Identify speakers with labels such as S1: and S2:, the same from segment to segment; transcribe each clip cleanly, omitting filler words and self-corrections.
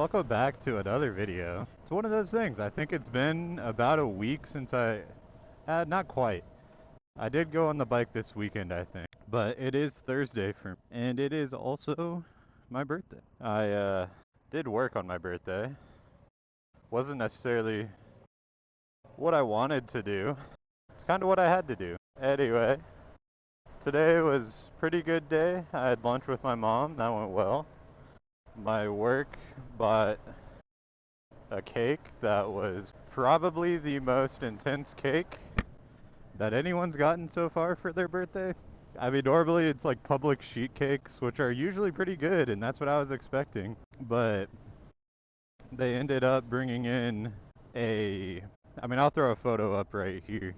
S1: welcome back to another video. It's one of those things. I think it's been about a week since not quite. I did go on the bike this weekend, I think. But it is Thursday for me, and it is also my birthday. I did work on my birthday. Wasn't necessarily what I wanted to do. It's kind of what I had to do. Anyway, today was a pretty good day. I had lunch with my mom. That went well. My work bought a cake that was probably the most intense cake that anyone's gotten so far for their birthday. I mean, normally it's like public sheet cakes, which are usually pretty good, and that's what I was expecting. But they ended up bringing in I'll throw a photo up right here.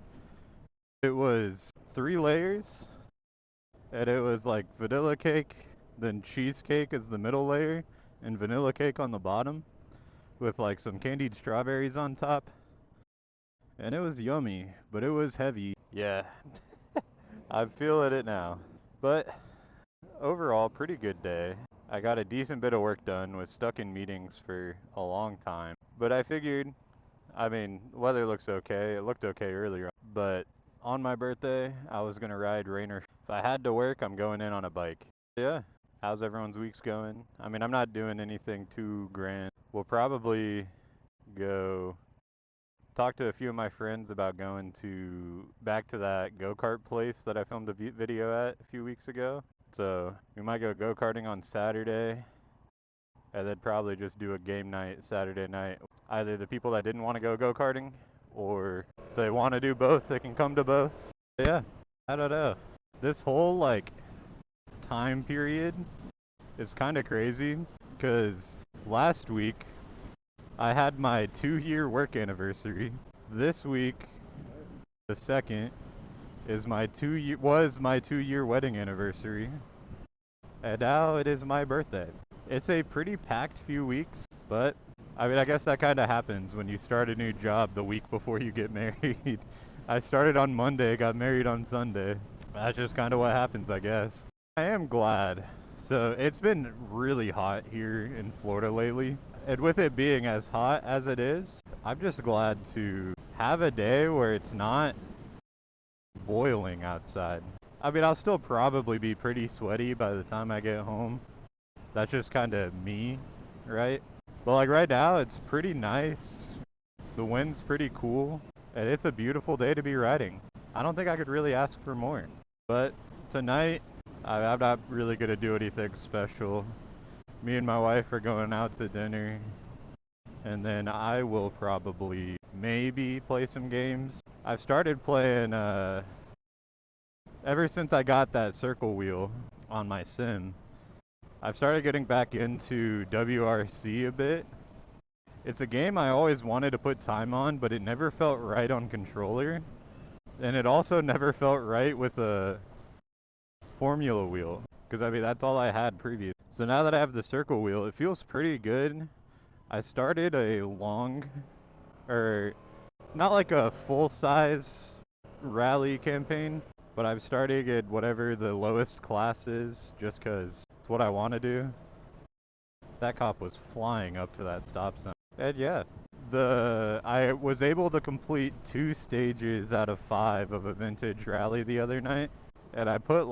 S1: It was 3 layers, and it was like vanilla cake, then cheesecake is the middle layer, and vanilla cake on the bottom, with like some candied strawberries on top. And it was yummy, but it was heavy. Yeah, I'm feeling it now. But overall, pretty good day. I got a decent bit of work done, was stuck in meetings for a long time. But I figured, weather looks okay. It looked okay earlier. But on my birthday, I was going to ride rain or if I had to work, I'm going in on a bike. Yeah. How's everyone's weeks going? I'm not doing anything too grand. We'll probably go talk to a few of my friends about going back to that go-kart place that I filmed a video at a few weeks ago. So we might go go-karting on Saturday, and then probably just do a game night Saturday night. Either the people that didn't want to go go-karting, or if they want to do both, they can come to both. But yeah, I don't know. This whole time period is kind of crazy, because last week I had my 2-year work anniversary. This week, the second, was my 2-year wedding anniversary. And now it is my birthday. It's a pretty packed few weeks, but I guess that kind of happens when you start a new job the week before you get married. I started on Monday, got married on Sunday. That's just kind of what happens, I guess. I am glad. So it's been really hot here in Florida lately. And with it being as hot as it is, I'm just glad to have a day where it's not boiling outside. I'll still probably be pretty sweaty by the time I get home. That's just kind of me, right? But right now, it's pretty nice. The wind's pretty cool, and it's a beautiful day to be riding. I don't think I could really ask for more. But tonight, I'm not really gonna do anything special. Me and my wife are going out to dinner, and then I will probably maybe play some games. I've started playing ever since I got that circle wheel on my sim. I've started getting back into WRC a bit. It's a game I always wanted to put time on, but it never felt right on controller. And it also never felt right with a formula wheel, because that's all I had previous. So now that I have the circle wheel, it feels pretty good. I started a or not like a full-size rally campaign, but I'm starting at whatever the lowest class is, just because it's what I want to do. That cop was flying up to that stop sign. And yeah, I was able to complete 2 stages out of 5 of a vintage rally the other night, and I put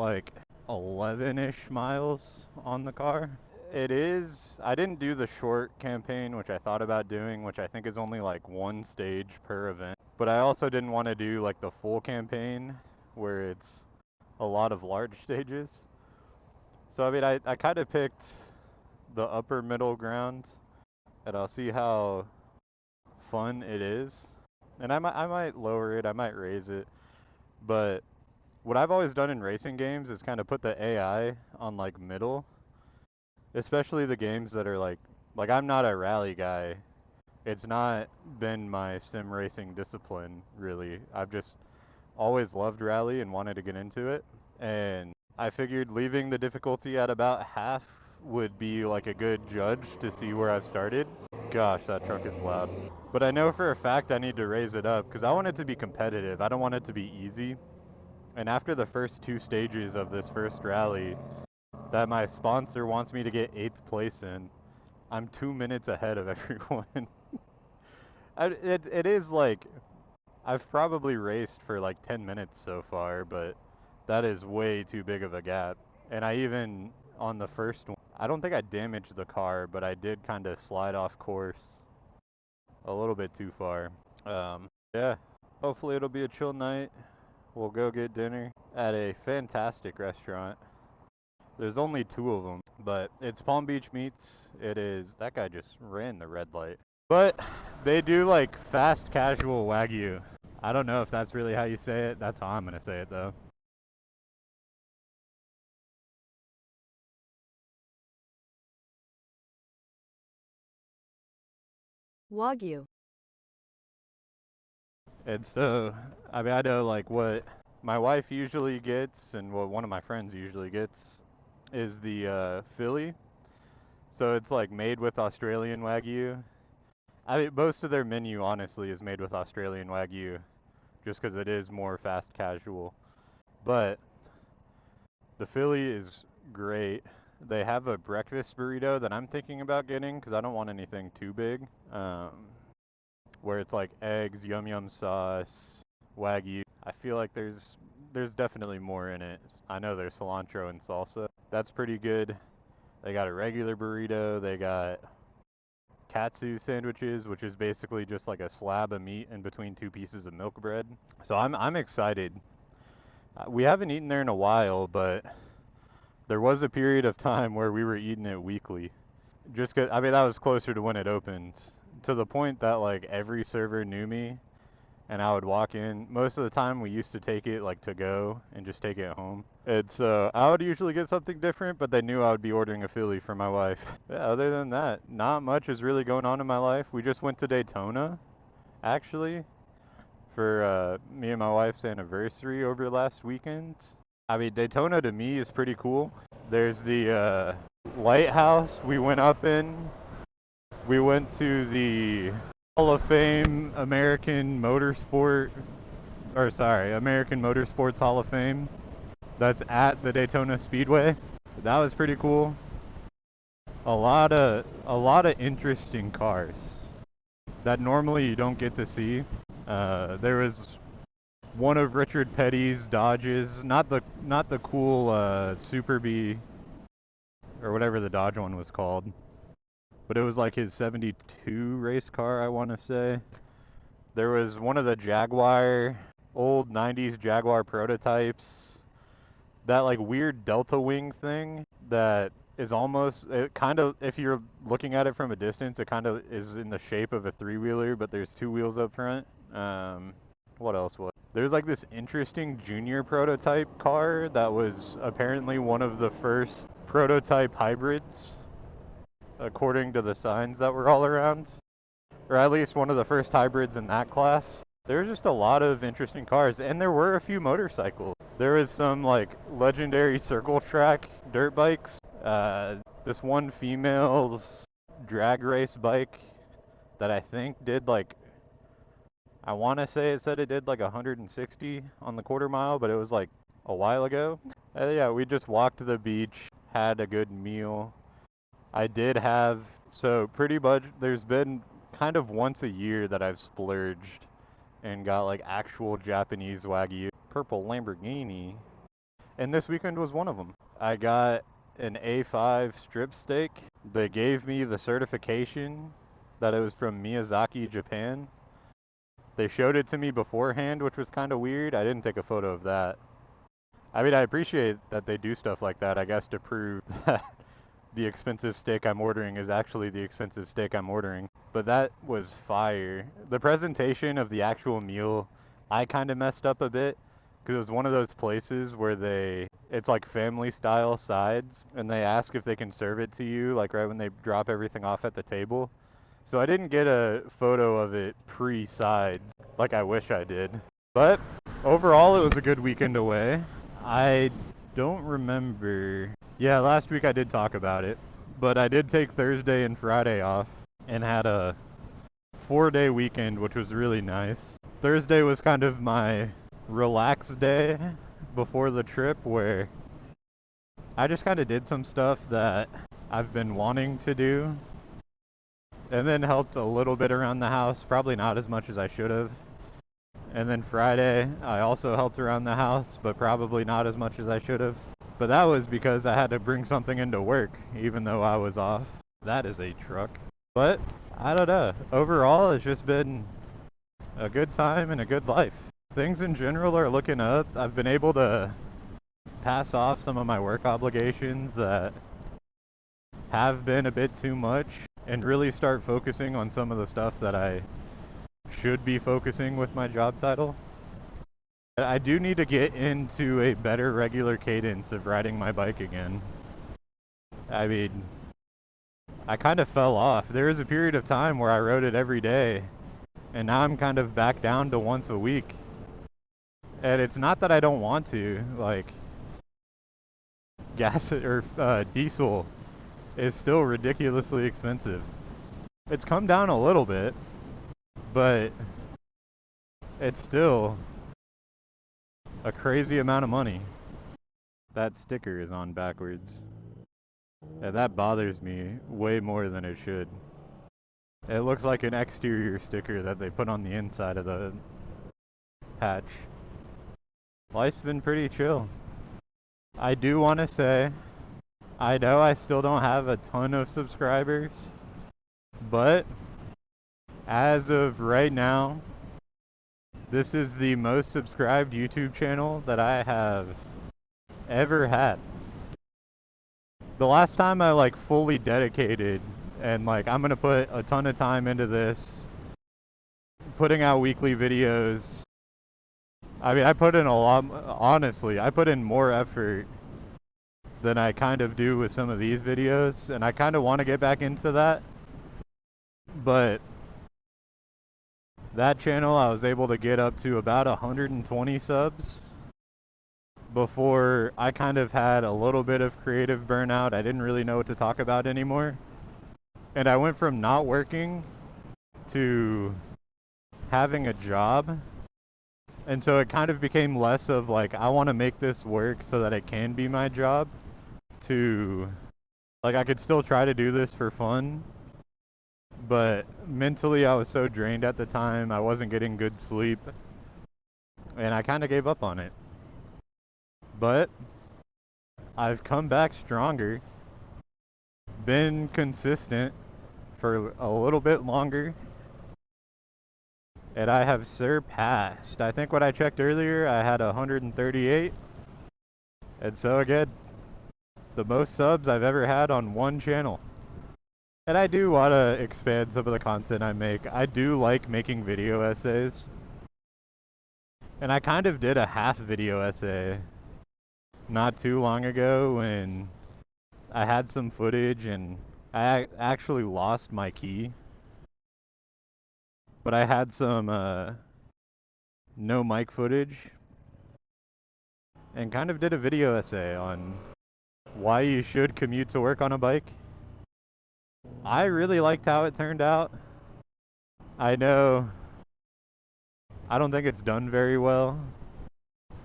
S1: 11-ish miles on the car. I didn't do the short campaign, which I thought about doing, which I think is only 1 stage per event. But I also didn't want to do the full campaign, where it's a lot of large stages. So I kind of picked the upper middle ground, and I'll see how fun it is. And I might lower it, I might raise it. But what I've always done in racing games is kind of put the AI on middle. Especially the games that are I'm not a rally guy. It's not been my sim racing discipline, really. I've just always loved rally and wanted to get into it. And I figured leaving the difficulty at about half would be a good judge to see where I've started. Gosh, that truck is loud. But I know for a fact I need to raise it up because I want it to be competitive. I don't want it to be easy. And after the first 2 stages of this first rally, that my sponsor wants me to get 8th place in, I'm 2 minutes ahead of everyone. It is like I've probably raced for like 10 minutes so far, but that is way too big of a gap. And I even on the first one, I don't think I damaged the car, but I did kind of slide off course a little bit too far. Yeah. Hopefully it'll be a chill night. We'll go get dinner at a fantastic restaurant. There's only two of them, but it's Palm Beach Meats. It is, that guy just ran the red light. But they do like fast casual Wagyu. I don't know if that's really how you say it. That's how I'm gonna say it though.
S2: Wagyu.
S1: And so, I mean, I know like what my wife usually gets and what one of my friends usually gets is the Philly. So it's like made with Australian Wagyu. I mean, most of their menu honestly is made with Australian Wagyu, just because it is more fast casual. But the Philly is great. They have a breakfast burrito that I'm thinking about getting because I don't want anything too big. Where it's like eggs, yum yum sauce, Wagyu. I feel like there's definitely more in it. I know there's cilantro and salsa. That's pretty good. They got a regular burrito. They got katsu sandwiches, which is basically just like a slab of meat in between two pieces of milk bread. So I'm excited. We haven't eaten there in a while, but there was a period of time where we were eating it weekly. Just 'cause, I mean, that was closer to when it opened, to the point that like every server knew me, and I would walk in. Most of the time, we used to take it like to go and just take it home. And so I would usually get something different, but they knew I would be ordering a Philly for my wife. Yeah, other than that, not much is really going on in my life. We just went to Daytona, actually, for me and my wife's anniversary over last weekend. I mean, Daytona to me is pretty cool. There's the lighthouse we went up in. We went to the Hall of Fame American Motorsports Hall of Fame. That's at the Daytona Speedway. That was pretty cool. A lot of interesting cars that normally you don't get to see. There was one of Richard Petty's Dodges, not the cool Super B or whatever the Dodge one was called, but it was like his 72 race car, I want to say. There was one of the Jaguar, old 90s Jaguar prototypes, that like weird delta wing thing that is almost, it kind of, if you're looking at it from a distance, it kind of is in the shape of a three-wheeler, but there's two wheels up front. What else was? There's like this interesting junior prototype car that was apparently one of the first prototype hybrids, according to the signs that were all around, or at least one of the first hybrids in that class. There's just a lot of interesting cars, and there were a few motorcycles. There was some like legendary circle track dirt bikes. This one female's drag race bike that I think did like, I want to say it said it did like 160 on the quarter mile, but it was like a while ago. Yeah, we just walked to the beach, had a good meal. I did have, so pretty much there's been kind of once a year that I've splurged and got like actual Japanese Wagyu purple Lamborghini. And this weekend was one of them. I got an A5 strip steak. They gave me the certification that it was from Miyazaki, Japan. They showed it to me beforehand, which was kind of weird. I didn't take a photo of that. I mean, I appreciate that they do stuff like that, I guess, to prove that the expensive steak I'm ordering is actually the expensive steak I'm ordering. But that was fire. The presentation of the actual meal, I kind of messed up a bit because it was one of those places where it's like family style sides, and they ask if they can serve it to you like right when they drop everything off at the table. So I didn't get a photo of it pre-sides like I wish I did. But overall, it was a good weekend away. I don't remember. Yeah, last week I did talk about it, but I did take Thursday and Friday off and had a 4-day weekend, which was really nice. Thursday was kind of my relaxed day before the trip where I just kind of did some stuff that I've been wanting to do. and then helped a little bit around the house, probably not as much as I should have. And then Friday, I also helped around the house, but probably not as much as I should have. But that was because I had to bring something into work, even though I was off. That is a truck. But I don't know. Overall, it's just been a good time and a good life. Things in general are looking up. I've been able to pass off some of my work obligations that have been a bit too much and really start focusing on some of the stuff that I should be focusing with my job title. I do need to get into a better regular cadence of riding my bike again. I mean, I kind of fell off. There was a period of time where I rode it every day, and now I'm kind of back down to once a week. And it's not that I don't want to, like, gas or diesel is still ridiculously expensive. It's come down a little bit, but it's still a crazy amount of money. That sticker is on backwards. And that bothers me way more than it should. It looks like an exterior sticker that they put on the inside of the hatch. Life's been pretty chill. I do want to say, I know I still don't have a ton of subscribers, but as of right now, this is the most subscribed YouTube channel that I have ever had. The last time I like fully dedicated and like I'm gonna put a ton of time into this, putting out weekly videos. I mean, I put in a lot, honestly, I put in more effort than I kind of do with some of these videos, and I kind of want to get back into that. But that channel, I was able to get up to about 120 subs before I kind of had a little bit of creative burnout. I didn't really know what to talk about anymore. And I went from not working to having a job. And so it kind of became less of like, I want to make this work so that it can be my job, to like, I could still try to do this for fun. But mentally, I was so drained at the time, I wasn't getting good sleep. And I kind of gave up on it. But I've come back stronger, been consistent for a little bit longer, and I have surpassed. I think when I checked earlier, I had 138. And so again, the most subs I've ever had on one channel. And I do want to expand some of the content I make. I do like making video essays. And I kind of did a half video essay not too long ago when I had some footage and I actually lost my key. But I had some no mic footage and kind of did a video essay on why you should commute to work on a bike. I really liked how it turned out. I know I don't think it's done very well.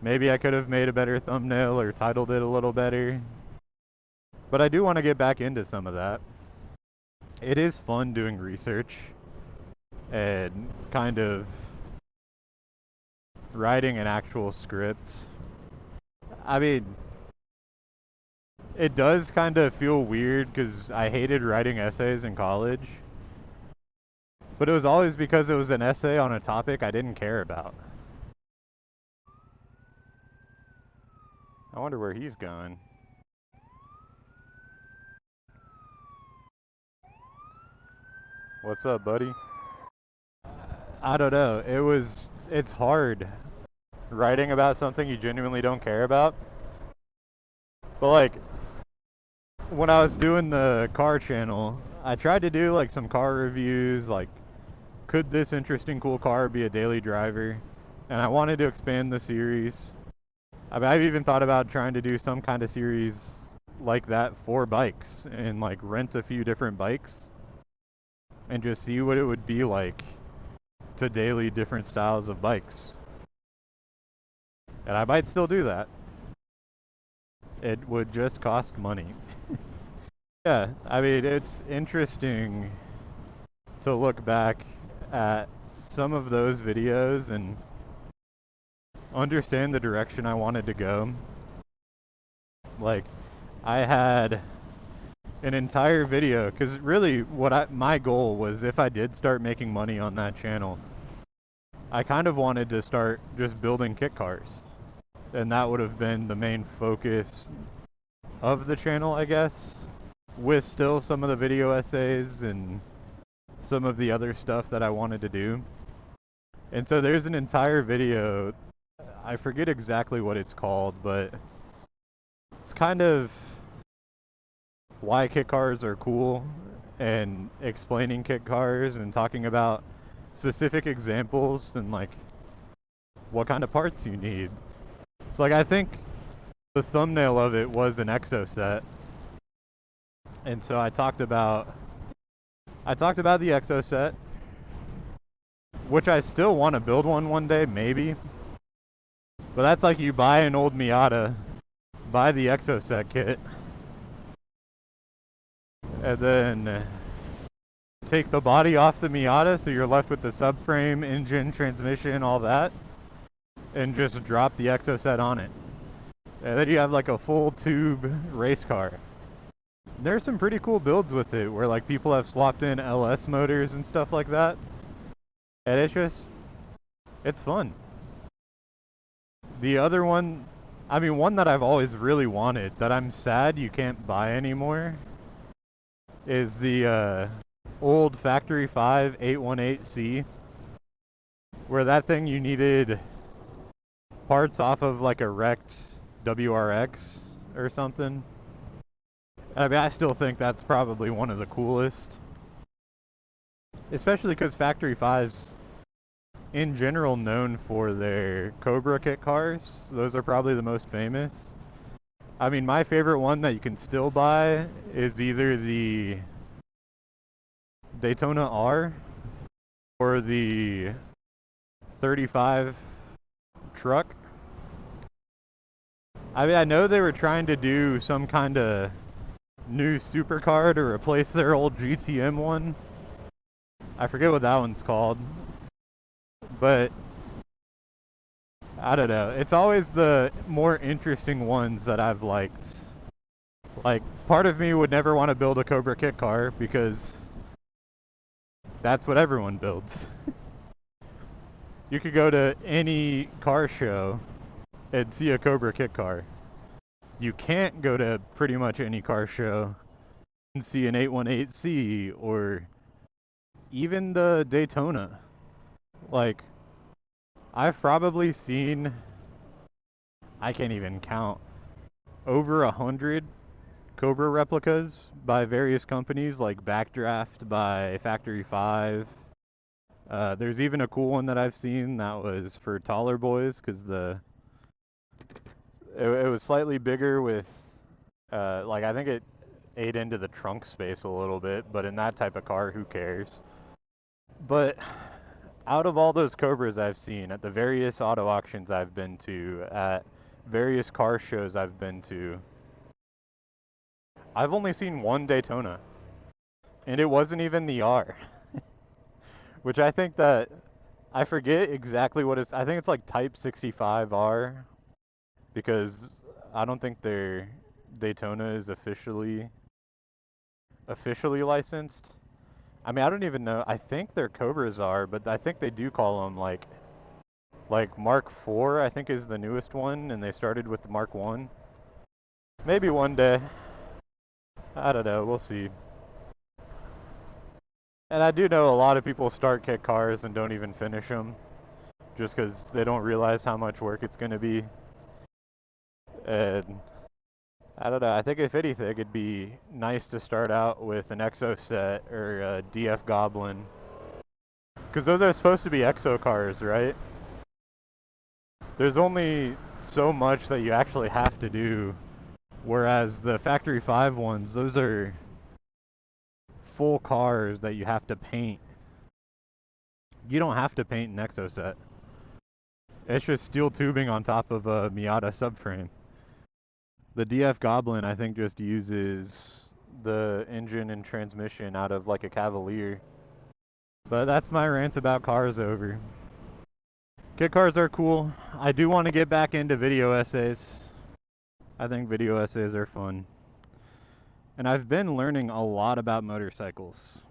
S1: Maybe I could have made a better thumbnail or titled it a little better. But I do want to get back into some of that. It is fun doing research and kind of writing an actual script. I mean, it does kind of feel weird because I hated writing essays in college. But it was always because it was an essay on a topic I didn't care about. I wonder where he's going. What's up, buddy? I don't know. It's hard writing about something you genuinely don't care about. But like, when I was doing the car channel, I tried to do like some car reviews, like, could this interesting cool car be a daily driver? And I wanted to expand the series. I mean, I've even thought about trying to do some kind of series like that for bikes and like rent a few different bikes and just see what it would be like to daily different styles of bikes. And I might still do that. It would just cost money. Yeah, I mean, it's interesting to look back at some of those videos and understand the direction I wanted to go. Like, I had an entire video, because really my goal was, if I did start making money on that channel, I kind of wanted to start just building kit cars. And that would have been the main focus of the channel, I guess, with still some of the video essays and some of the other stuff that I wanted to do. And so there's an entire video, I forget exactly what it's called, but it's kind of why kit cars are cool and explaining kit cars and talking about specific examples and like what kind of parts you need. So like I think the thumbnail of it was an exo set. And so I talked about the exo set, which I still want to build one day, maybe. But that's like you buy an old Miata, buy the exo set kit, and then take the body off the Miata so you're left with the subframe, engine, transmission, all that, and just drop the exo set on it. And then you have like a full tube race car. There's some pretty cool builds with it where like people have swapped in LS motors and stuff like that. And it's fun. The other one, I mean, one that I've always really wanted that I'm sad you can't buy anymore is the old Factory 5 818C, where that thing you needed parts off of like a wrecked WRX or something. I mean, I still think that's probably one of the coolest. Especially because Factory 5's in general known for their Cobra kit cars. Those are probably the most famous. I mean, my favorite one that you can still buy is either the Daytona R or the 35 truck. I mean, I know they were trying to do some kind of new supercar to replace their old GTM one. I forget what that one's called. But I don't know. It's always the more interesting ones that I've liked. Like, part of me would never want to build a Cobra kit car because that's what everyone builds. You could go to any car show and see a Cobra kit car. You can't go to pretty much any car show and see an 818C or even the Daytona. Like, I've probably seen, I can't even count, over 100 Cobra replicas by various companies, like Backdraft by Factory 5. There's even a cool one that I've seen that was for taller boys because it was slightly bigger with, like I think it ate into the trunk space a little bit, but in that type of car, who cares? But out of all those Cobras I've seen at the various auto auctions I've been to, at various car shows I've been to, I've only seen one Daytona, and it wasn't even the R, which I think that I forget exactly what it's. I think it's like Type 65R because I don't think their Daytona is officially licensed. I mean, I don't even know. I think their Cobras are, but I think they do call them like Mark IV. I think is the newest one, and they started with the Mark 1. Maybe one day. I don't know. We'll see. And I do know a lot of people start kit cars and don't even finish them just because they don't realize how much work it's going to be. And I don't know. I think if anything, it'd be nice to start out with an Exo set or a DF Goblin. Because those are supposed to be Exo cars, right? There's only so much that you actually have to do. Whereas the Factory 5 ones, those are full cars that you have to paint. You don't have to paint an Exo set. It's just steel tubing on top of a Miata subframe. The DF Goblin, I think, just uses the engine and transmission out of like a Cavalier. But that's my rant about cars over. Kit cars are cool. I do want to get back into video essays. I think video essays are fun. And I've been learning a lot about motorcycles.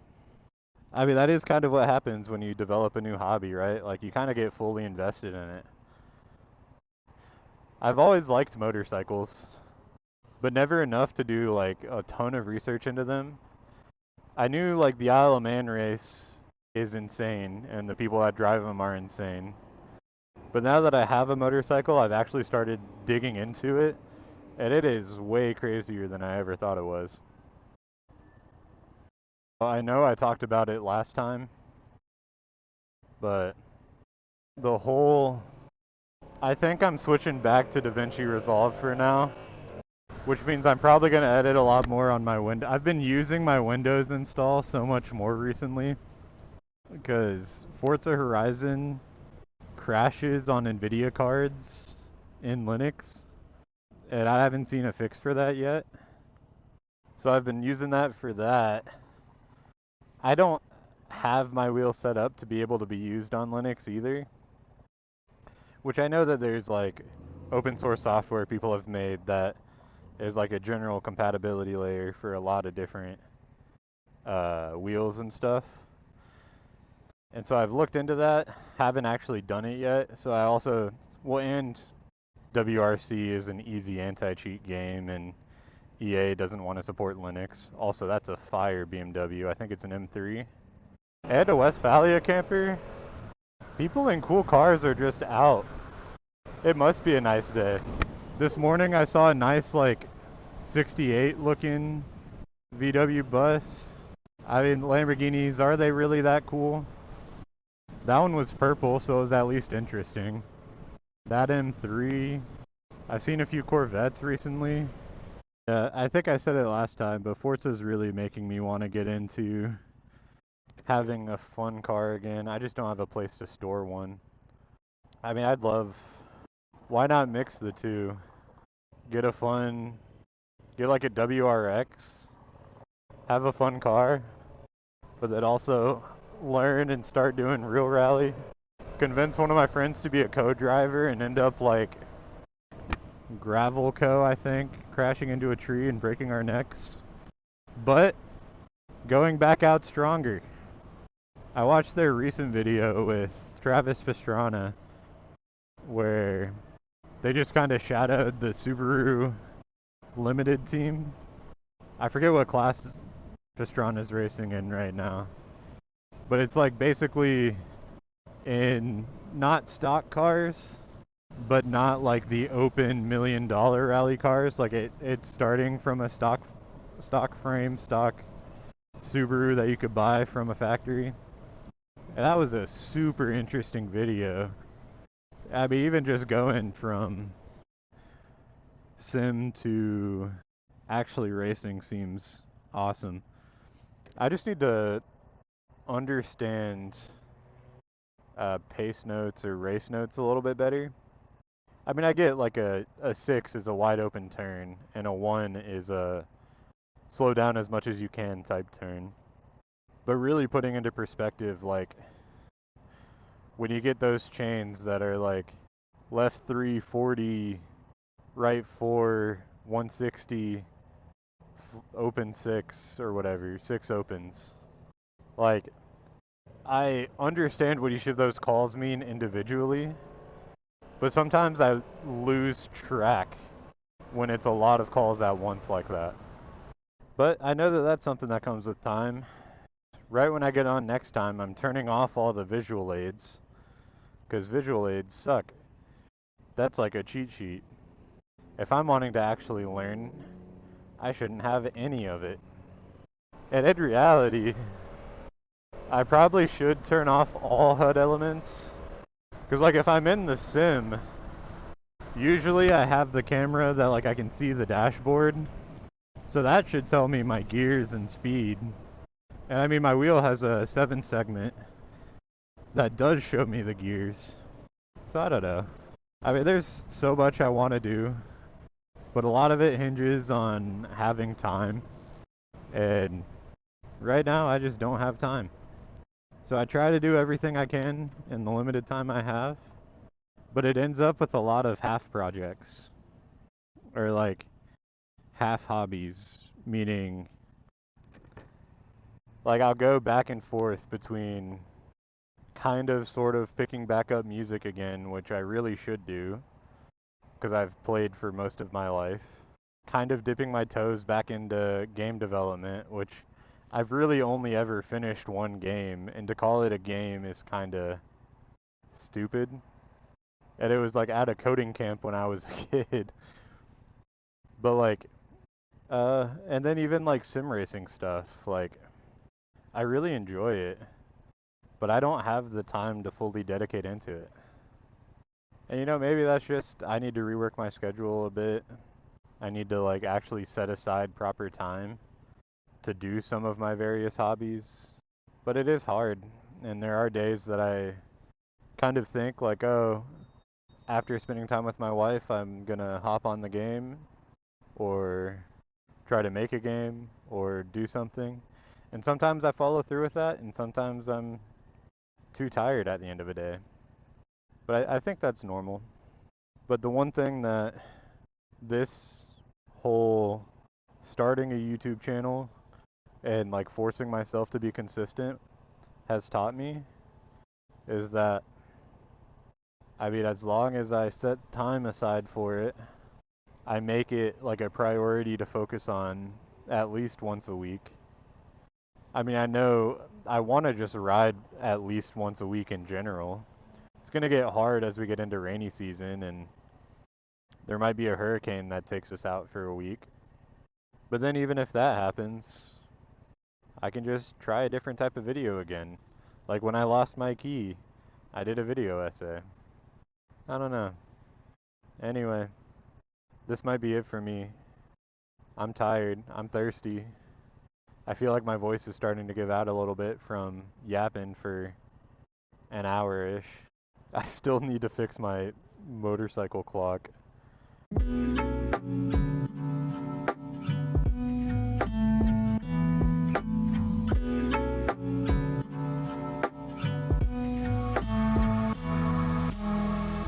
S1: I mean, that is kind of what happens when you develop a new hobby, right? Like, you kind of get fully invested in it. I've always liked motorcycles, but never enough to do, like, a ton of research into them. I knew, like, the Isle of Man race is insane, and the people that drive them are insane. But now that I have a motorcycle, I've actually started digging into it, and it is way crazier than I ever thought it was. I know I talked about it last time, but the whole... I think I'm switching back to DaVinci Resolve for now, which means I'm probably going to edit a lot more on my window. I've been using my Windows install so much more recently because Forza Horizon crashes on NVIDIA cards in Linux, and I haven't seen a fix for that yet. So I've been using that for that. I don't have my wheel set up to be able to be used on Linux either, which I know that there's like open source software people have made that is like a general compatibility layer for a lot of different wheels and stuff. And so I've looked into that, haven't actually done it yet. So I also, well, and WRC is an easy anti-cheat game, and EA doesn't want to support Linux. Also, that's a fire BMW. I think it's an M3. And a Westphalia camper. People in cool cars are just out. It must be a nice day. This morning I saw a nice like 68 looking VW bus. I mean, Lamborghinis, are they really that cool? That one was purple, so it was at least interesting. That M3. I've seen a few Corvettes recently. I think I said it last time, but Forza's really making me want to get into having a fun car again. I just don't have a place to store one. I mean, I'd love... Why not mix the two? Get a fun... Get like a WRX. Have a fun car. But then also learn and start doing real rally. Convince one of my friends to be a co-driver and end up like gravel co, I think, crashing into a tree and breaking our necks. But going back out stronger. I watched their recent video with Travis Pastrana where they just kind of shadowed the Subaru Limited team. I forget what class Pastrana's racing in right now. But it's like basically in not stock cars, but not like the open $1 million rally cars. Like it's starting from a stock frame, stock Subaru that you could buy from a factory. And that was a super interesting video. I mean, even just going from sim to actually racing seems awesome. I just need to understand pace notes or race notes a little bit better. I mean, I get like a 6 is a wide open turn, and a 1 is a slow down as much as you can type turn. But really putting into perspective, like, when you get those chains that are like left 340, right 4, 160, open 6, or whatever, 6 opens. Like, I understand what each of those calls mean individually, but sometimes I lose track when it's a lot of calls at once like that. But I know that that's something that comes with time. Right when I get on next time, I'm turning off all the visual aids, because visual aids suck. That's like a cheat sheet. If I'm wanting to actually learn, I shouldn't have any of it. And in reality, I probably should turn off all HUD elements. Because like if I'm in the sim, usually I have the camera that like I can see the dashboard. So that should tell me my gears and speed. And I mean my wheel has a 7 segment that does show me the gears. So I don't know. I mean there's so much I want to do, but a lot of it hinges on having time. And right now I just don't have time. So I try to do everything I can in the limited time I have, but it ends up with a lot of half projects or like half hobbies, meaning like I'll go back and forth between kind of sort of picking back up music again, which I really should do because I've played for most of my life. Kind of dipping my toes back into game development, which I've really only ever finished one game, and to call it a game is kind of stupid. And it was like at a coding camp when I was a kid. But like, and then even like sim racing stuff, like I really enjoy it, but I don't have the time to fully dedicate into it. And maybe that's just I need to rework my schedule a bit. I need to like actually set aside proper time to do some of my various hobbies. But it is hard, and there are days that I kind of think like, oh, after spending time with my wife, I'm gonna hop on the game or try to make a game or do something. And sometimes I follow through with that, and sometimes I'm too tired at the end of a day. But I think that's normal. But the one thing that this whole starting a YouTube channel and like forcing myself to be consistent has taught me is that, I mean, as long as I set time aside for it, I make it like a priority to focus on at least once a week. I mean, I know I want to just ride at least once a week in general. It's going to get hard as we get into rainy season, and there might be a hurricane that takes us out for a week. But then even if that happens, I can just try a different type of video again. Like when I lost my key, I did a video essay. I don't know. Anyway, this might be it for me. I'm tired. I'm thirsty. I feel like my voice is starting to give out a little bit from yapping for an hour-ish. I still need to fix my motorcycle clock.